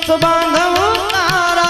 बांधव तारा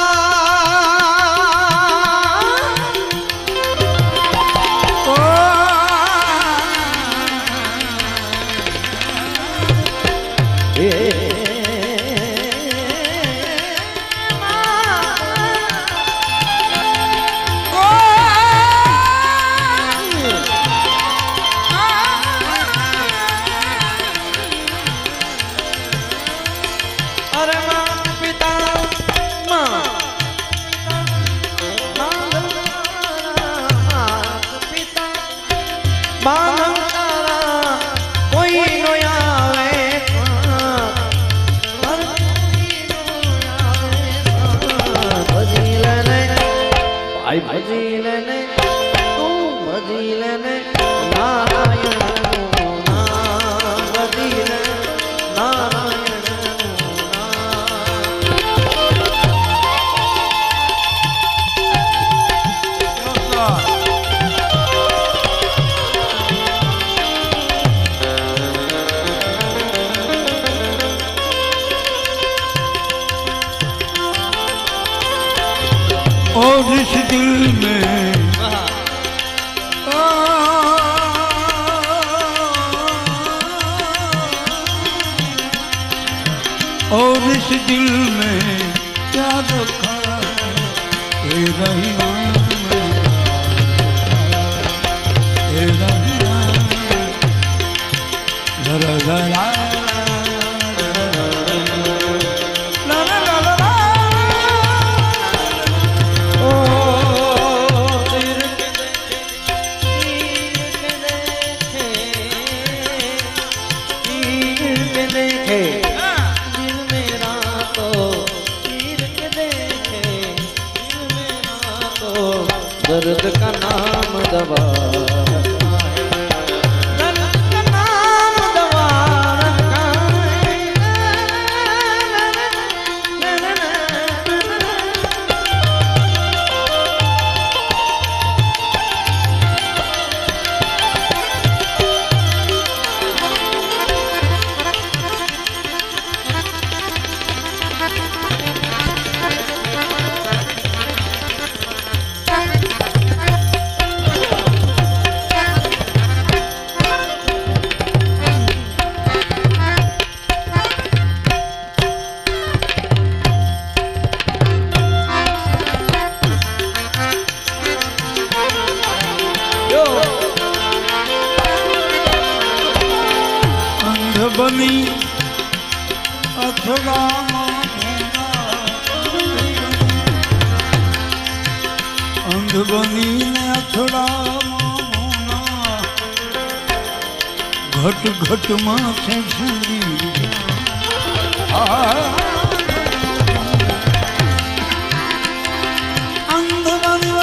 और इस दिल में और इस दिल में क्या रखा है रहीमान जरा जरा दर्द का नाम दवा दर्द का नाम दवा बनी अथवा अंध बनी ने अथड़ा घट घट माथे छंदी अंध बनी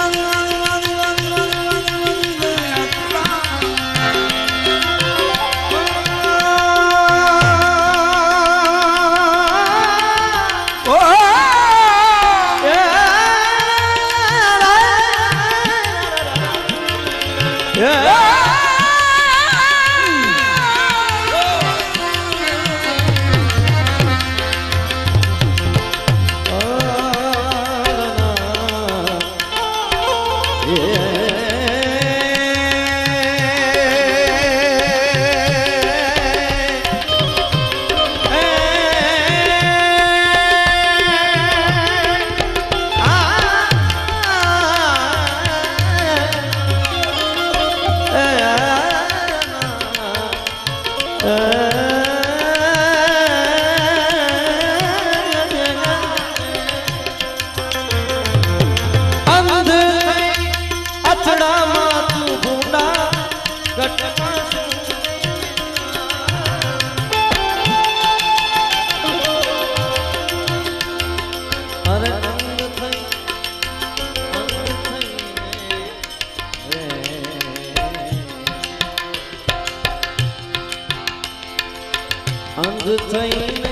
અંધ થઈને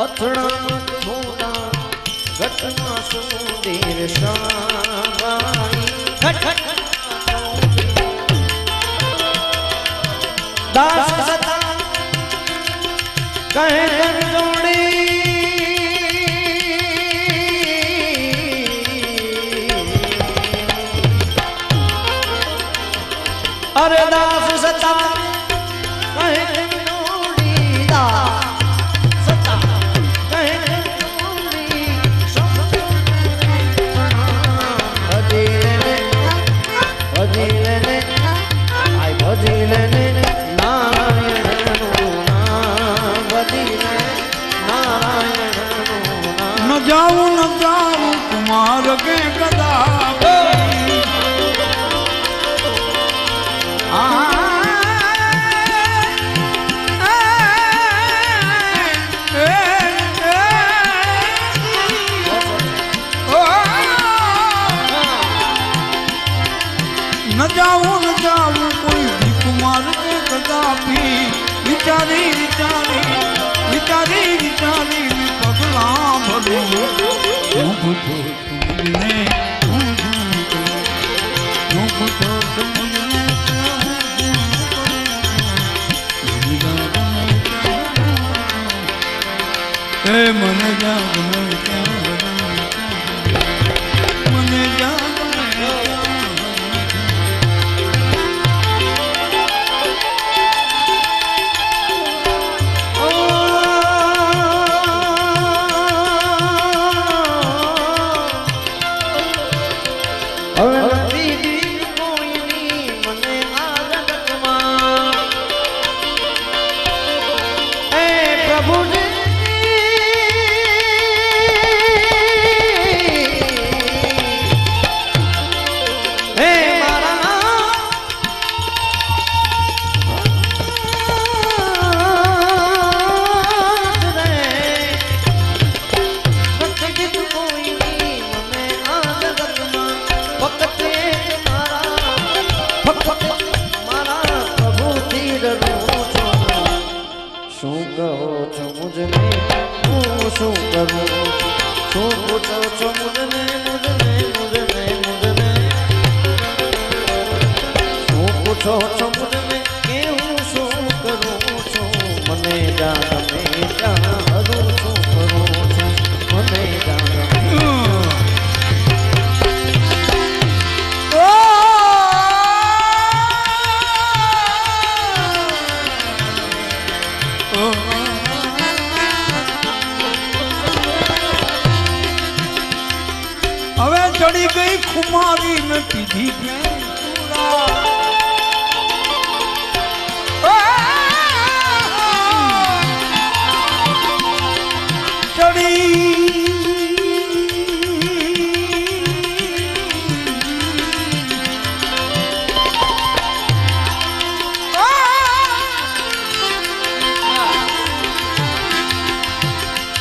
અથડા ધોના ઘટના સુંદર શાબાઈ દાસ સતા કહે જોડી દાસ સતા કહે નોડીદા સતા કહે નોડી ભજીલે આય ભજીલે નારાયણનું નામ ભજીલે નારાયણનું નામ ન જાઉં કુમાર કે કદા ન જાઉં કોઈ ભીખ માર કે કદાપી વિચારી પગલા ભરું હું પૂછો તુમને હું પૂછો તુમને એ મને જાગ મને જાગ હવે નથી દીધ કોઈની મને આ જગતમાં એ પ્રભુજી હે મારા નથી દીધ કોઈની મને આ જગતમાં ફક્ત મારા પ્રભુથી ડરું છું શું કહો છો મુજને હું શું કરું શું પૂછો છો મુજને શું પૂછો છો મુજને કે હું શું કરું છું મને જાણ હરું શું કરું છું મને જાણ હવે ચડી ગઈ ખુમારી ને પીધી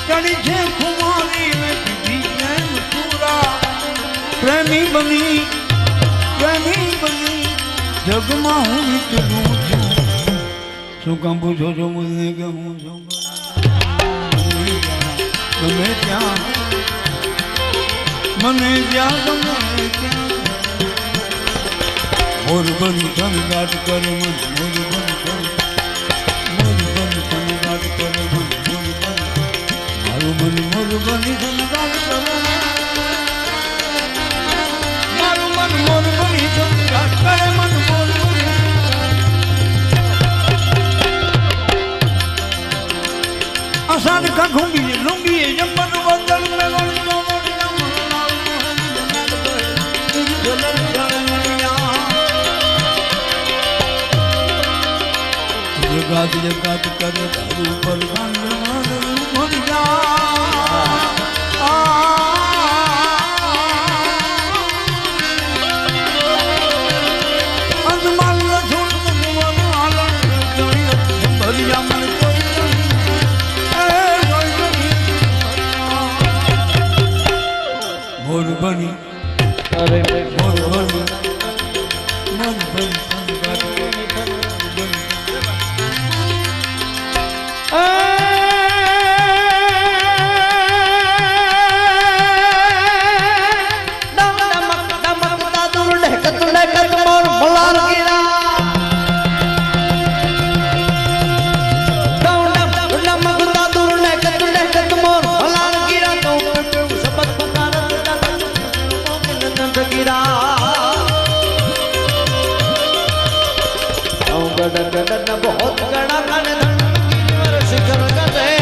ચડી છે ખુમારી ને પીધી પ્રેમી બની જગમાં હું વિચરું છું શું કામ પૂછો છો મને કે હું છું ગમે ત્યાં મને જ્યાં ગમે ત્યાં મોર બની ધનગાટ કરે મન મોર બની ધનગાટ કરે મન મારું મન મોર બની ધનગાટ કરે आसान का घूंगी लूंगी जम्मन बदल में जगात कर ऊपर मोर बनी અરે मोर बनी मन बनी गड़ गड़ बहुत गड़ा कन धन वर्ष कर गए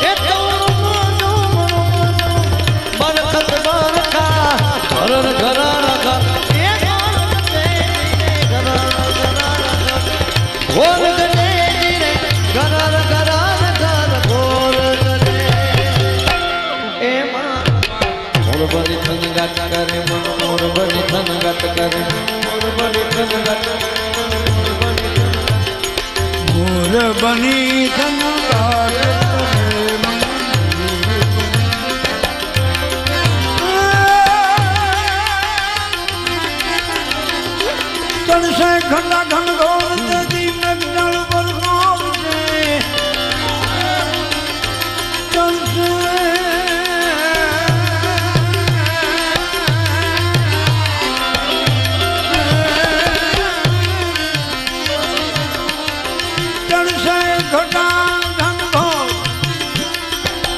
ए तो मनो बरखत बरखा घर घर घर ए घोर गने घर घर घर घोर गने ए मां मोर बड़ी थन गाट करे मन मोर बड़ी थन गाट करे मोर बड़ी थन गाट मोर बनी थन गाट तन से घना घन घोर दी नगल बरगाव से तन से घटा धन घोर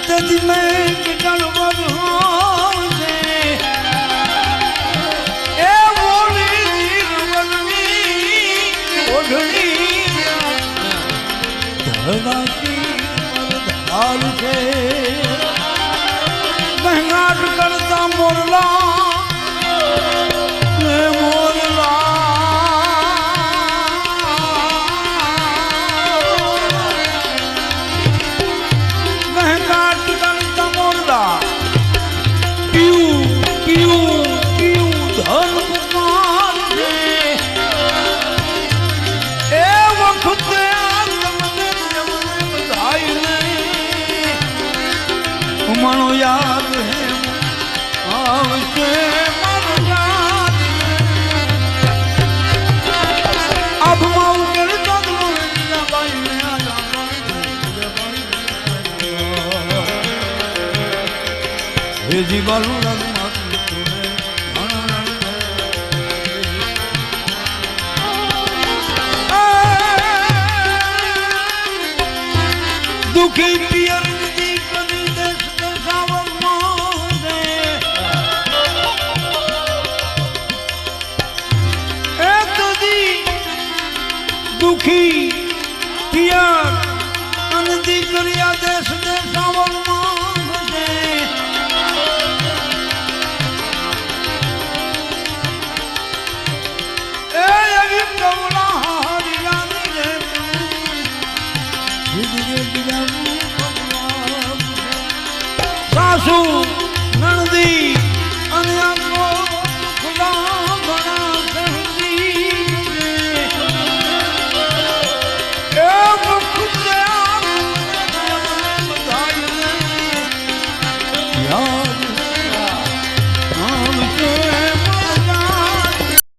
तेजी में किटल बरगाव से ए बोली जीवनी ओढ़नी धरवासी मरधार से महंगाट करता मोरला मोरला महंगाट करता मोरला पीऊ पीऊ पीऊ धन पुकार से ए वक्त मनो याद है आवश्य मनो याद अब माऊ कर दो भाई में आ हे जी बालू रंग दुखी पियर दी कभी देश देशावर मोरे ए तुदी दुखी पियर अनदी करिया देश देशावर मोरे ए यही कमला हरियाणी रे सासू